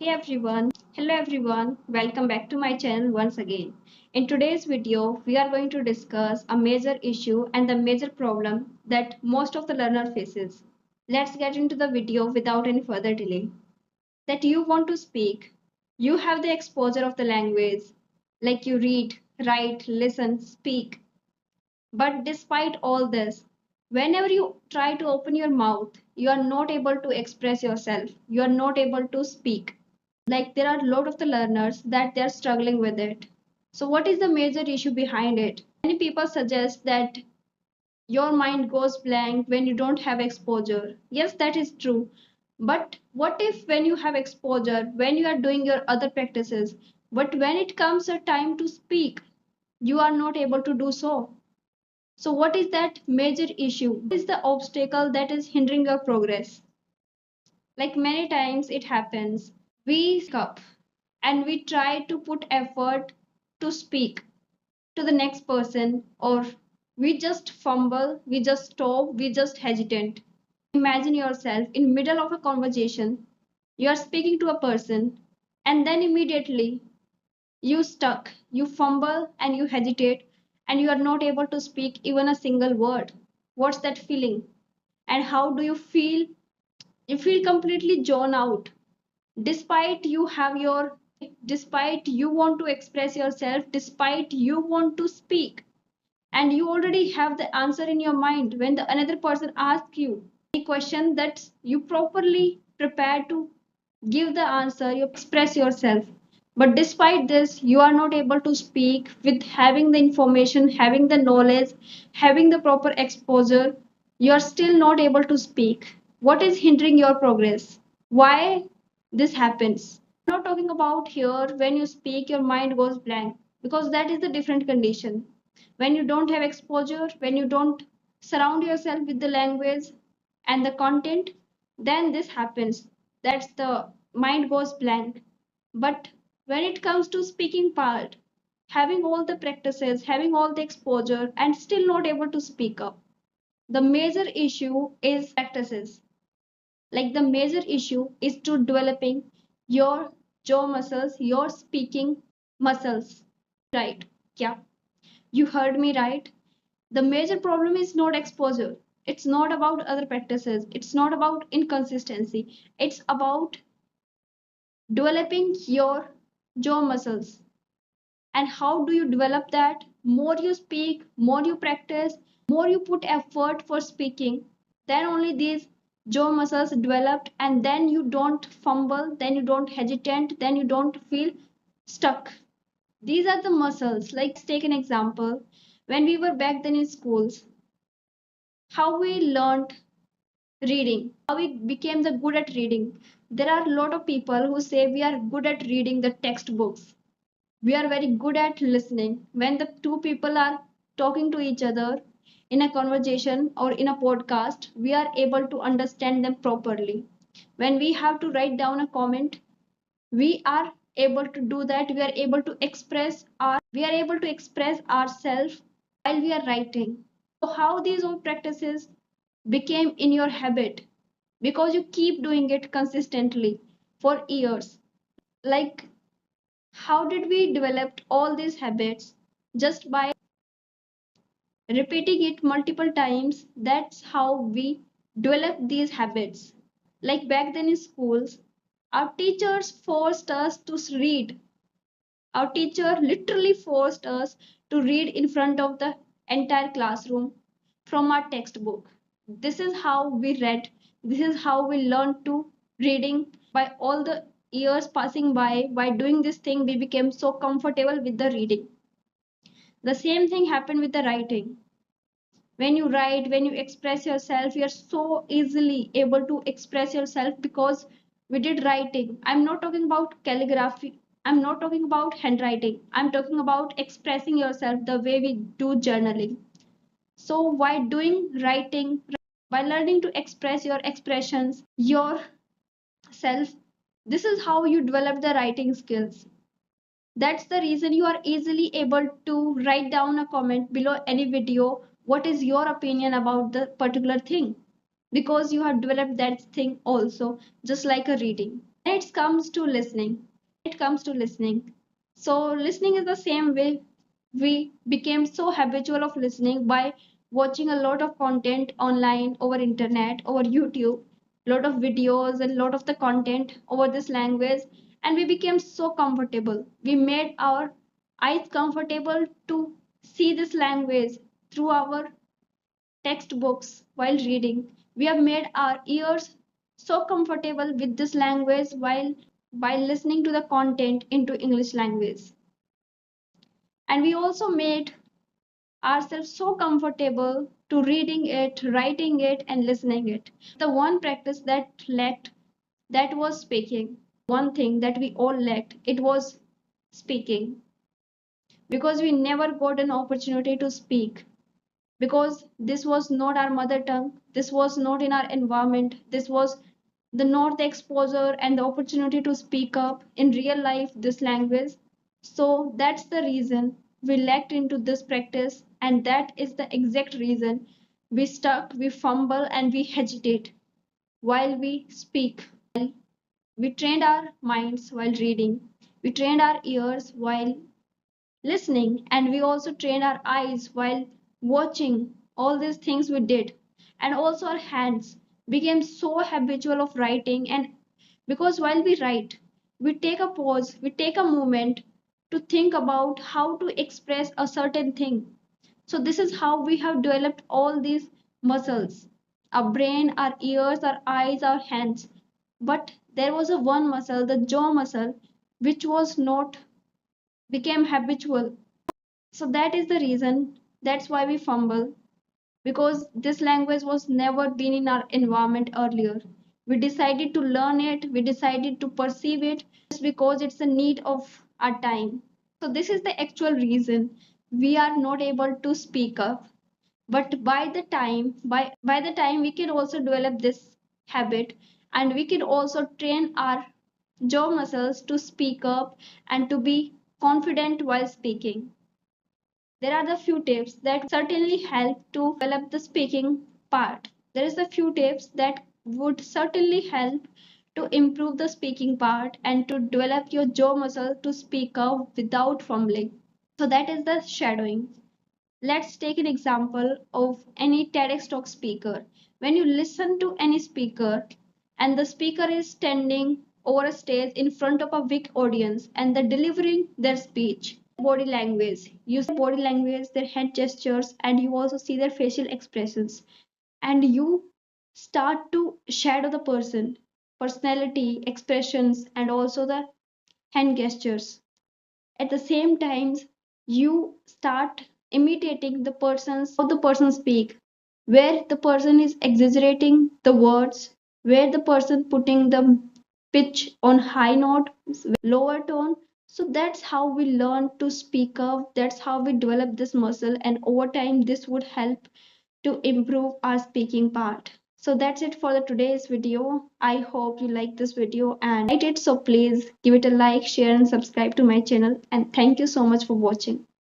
Hello everyone, welcome back to my channel once again. In today's video, we are going to discuss a major issue and the major problem that most of the learner faces. Let's get into the video without any further delay. That you want to speak, you have the exposure of the language, like you read, write, listen, speak. But despite all this, whenever you try to open your mouth, you are not able to express yourself, you are not able to speak. Like there are a lot of the learners that they are struggling with it. So what is the major issue behind it? Many people suggest that your mind goes blank when you don't have exposure. Yes, that is true. But what if when you have exposure, when you are doing your other practices, but when it comes a time to speak, you are not able to do so? So what is that major issue? What is the obstacle that is hindering your progress? Like many times it happens, we up and we try to put effort to speak to the next person, or we just fumble, we just stop, we just hesitate. Imagine yourself in middle of a conversation, you are speaking to a person, and then immediately you stuck, you fumble and you hesitate, and you are not able to speak even a single word. What's that feeling? And how do you feel? You feel completely drawn out, despite you have your, despite you want to express yourself, despite you want to speak, and you already have the answer in your mind. When the another person asks you any question, that you properly prepared to give the answer, you express yourself, but despite this you are not able to speak with having the information, having the knowledge, having the proper exposure. You are still not able to speak. What is hindering your progress? Why this happens? I'm not talking about here when you speak your mind goes blank, because that is the different condition. When you don't have exposure, when you don't surround yourself with the language and the content, then this happens. That's the mind goes blank. But when it comes to speaking part, having all the practices, having all the exposure and still not able to speak up, the major issue is practices. Like the major issue is to developing your jaw muscles, your speaking muscles. Right? Yeah, you heard me right. The major problem is not exposure. It's not about other practices. It's not about inconsistency. It's about developing your jaw muscles. And how do you develop that? More you speak, more you practice, more you put effort for speaking, then only these jaw muscles developed, and then you don't fumble, then you don't hesitate, then you don't feel stuck. These are the muscles. Like take an example. When we were back then in schools, how we learned reading, how we became the good at reading. There are a lot of people who say we are good at reading the textbooks, we are very good at listening. When the two people are talking to each other in a conversation or in a podcast, we are able to understand them properly. When we have to write down a comment, we are able to do that. We are able to express ourselves while we are writing. So how these all practices became in your habit? Because you keep doing it consistently for years. Like how did we develop all these habits? Just by repeating it multiple times. That's how we develop these habits. Like back then in schools, our teachers forced us to read. Our teacher literally forced us to read in front of the entire classroom from our textbook. This is how we read. This is how we learned to reading. By all the years passing by doing this thing, we became so comfortable with the reading. The same thing happened with the writing. When you write, when you express yourself, you're so easily able to express yourself because we did writing. I'm not talking about calligraphy, I'm not talking about handwriting, I'm talking about expressing yourself the way we do journaling. So by doing writing, by learning to express your expressions yourself, this is how you develop the writing skills. That's the reason you are easily able to write down a comment below any video. What is your opinion about the particular thing? Because you have developed that thing also, just like a reading. It comes to listening. So listening is the same way we became so habitual of listening by watching a lot of content online over internet, over YouTube, lot of videos and lot of the content over this language, and we became so comfortable. We made our eyes comfortable to see this language through our textbooks while reading. We have made our ears so comfortable with this language while listening to the content into English language. And we also made ourselves so comfortable to reading it, writing it, and listening it. The one practice that lacked, that was speaking. One thing that we all lacked, it was speaking, because we never got an opportunity to speak, because this was not our mother tongue, this was not in our environment, this was the not the exposure and the opportunity to speak up in real life this language. So that's the reason we lacked into this practice, and that is the exact reason we stuck, we fumble, and we hesitate while we speak. We trained our minds while reading, we trained our ears while listening, and we also trained our eyes while watching all these things we did, and also our hands became so habitual of writing. And because while we write, we take a pause, we take a moment to think about how to express a certain thing. So this is how we have developed all these muscles, our brain, our ears, our eyes, our hands. But there was a one muscle, the jaw muscle, which was not became habitual. So that is the reason, that's why we fumble, because this language was never been in our environment earlier. We decided to learn it, we decided to perceive it just because it's a need of our time. So this is the actual reason we are not able to speak up. But by the time we can also develop this habit, and we can also train our jaw muscles to speak up and to be confident while speaking. There are the few tips that certainly help to develop the speaking part. There is a few tips that would certainly help to improve the speaking part and to develop your jaw muscle to speak out without fumbling. So that is the shadowing. Let's take an example of any TEDx talk speaker. When you listen to any speaker and the speaker is standing over a stage in front of a big audience and they're delivering their speech, body language, you see body language, their head gestures, and you also see their facial expressions, and you start to shadow the person, personality, expressions, and also the hand gestures. At the same time, you start imitating the person's how the person speak, where the person is exaggerating the words, where the person putting the pitch on high note, lower tone. So that's how we learn to speak up, that's how we develop this muscle, and over time this would help to improve our speaking part. So that's it for the today's video. I hope you like this video and liked it. So please give it a like, share, and subscribe to my channel. And thank you so much for watching.